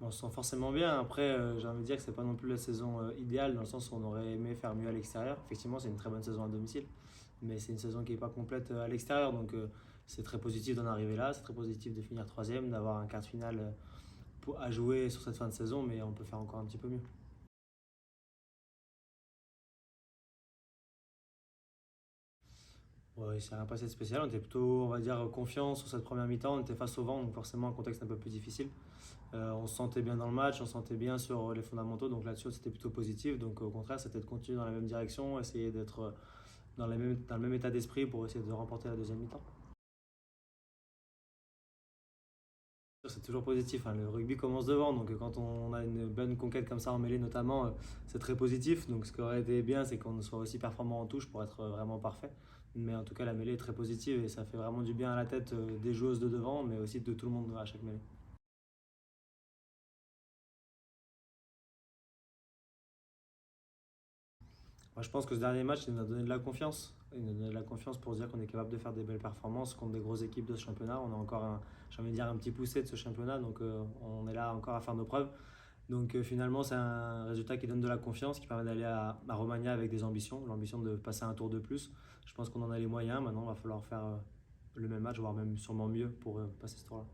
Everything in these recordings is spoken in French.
On se sent forcément bien. Après, j'ai envie de dire que c'est pas non plus la saison idéale dans le sens où on aurait aimé faire mieux à l'extérieur. Effectivement, c'est une très bonne saison à domicile, mais c'est une saison qui n'est pas complète à l'extérieur. Donc, c'est très positif d'en arriver là. C'est très positif de finir troisième, d'avoir un quart de finale à jouer sur cette fin de saison, mais on peut faire encore un petit peu mieux. Ouais, il s'est rien passé de spécial. On était plutôt, on va dire, confiant sur cette première mi-temps. On était face au vent, donc forcément un contexte un peu plus difficile. On se sentait bien dans le match, on se sentait bien sur les fondamentaux, donc là-dessus c'était plutôt positif. Donc au contraire, c'était de continuer dans la même direction, essayer d'être dans le même état d'esprit pour essayer de remporter la deuxième mi-temps. C'est toujours positif, hein. Le rugby commence devant, donc quand on a une bonne conquête comme ça en mêlée notamment, c'est très positif. Donc ce qui aurait été bien, c'est qu'on soit aussi performant en touche pour être vraiment parfait. Mais en tout cas, la mêlée est très positive et ça fait vraiment du bien à la tête des joueuses de devant, mais aussi de tout le monde à chaque mêlée. Moi, je pense que ce dernier match, il nous a donné de la confiance. Il nous a donné de la confiance pour se dire qu'on est capable de faire des belles performances contre des grosses équipes de ce championnat. On a encore, j'ai envie de dire, un petit poussé de ce championnat, donc on est là encore à faire nos preuves. Donc finalement, c'est un résultat qui donne de la confiance, qui permet d'aller à Romagna avec des ambitions, l'ambition de passer un tour de plus. Je pense qu'on en a les moyens. Maintenant, il va falloir faire le même match, voire même sûrement mieux pour passer ce tour-là.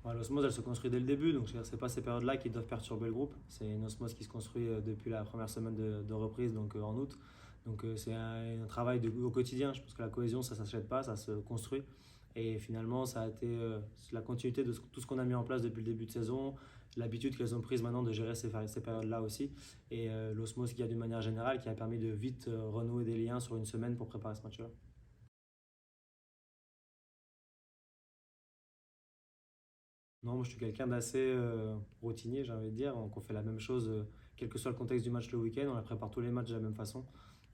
Ouais, l'osmose, elle se construit dès le début, donc c'est pas ces périodes-là qui doivent perturber le groupe. C'est une osmose qui se construit depuis la première semaine de reprise, donc en août. Donc c'est un travail au quotidien. Je pense que la cohésion, ça ne s'achète pas, ça se construit. Et finalement, ça a été la continuité de tout ce qu'on a mis en place depuis le début de saison, l'habitude qu'elles ont prise maintenant de gérer ces périodes-là aussi, et l'osmose qu'il y a d'une manière générale qui a permis de vite renouer des liens sur une semaine pour préparer ce match-là. Non, moi je suis quelqu'un d'assez routinier, j'ai envie de dire. Donc on fait la même chose, quel que soit le contexte du match le week-end, on la prépare tous les matchs de la même façon.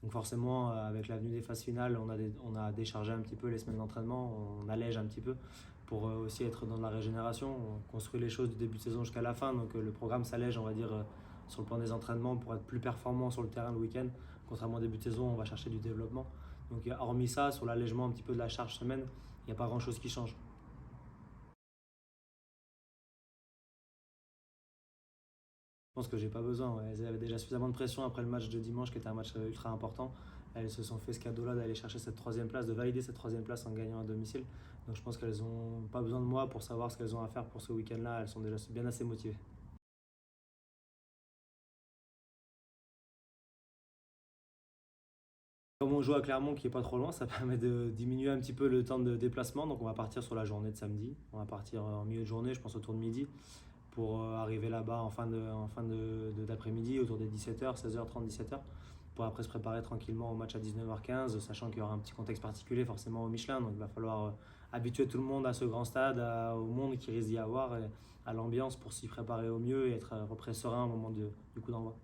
Donc forcément, avec l'avenue des phases finales, on a déchargé un petit peu les semaines d'entraînement, on allège un petit peu pour aussi être dans la régénération. On construit les choses du début de saison jusqu'à la fin, donc le programme s'allège, on va dire, sur le plan des entraînements pour être plus performant sur le terrain le week-end. Contrairement au début de saison, on va chercher du développement. Donc hormis ça, sur l'allègement un petit peu de la charge semaine, il n'y a pas grand-chose qui change. Je pense que j'ai pas besoin. Ouais. Elles avaient déjà suffisamment de pression après le match de dimanche, qui était un match ultra important. Elles se sont fait ce cadeau-là d'aller chercher cette troisième place, de valider cette troisième place en gagnant à domicile. Donc je pense qu'elles n'ont pas besoin de moi pour savoir ce qu'elles ont à faire pour ce week-end-là. Elles sont déjà bien assez motivées. Comme on joue à Clermont qui est pas trop loin, ça permet de diminuer un petit peu le temps de déplacement. Donc on va partir sur la journée de samedi. On va partir en milieu de journée, je pense autour de midi, pour arriver là-bas d'après-midi, autour des 17h, 16h30, 17h, pour après se préparer tranquillement au match à 19h15, sachant qu'il y aura un petit contexte particulier forcément au Michelin, donc il va falloir habituer tout le monde à ce grand stade, au monde qui risque d'y avoir, et à l'ambiance pour s'y préparer au mieux et être à peu près serein au moment du coup d'envoi.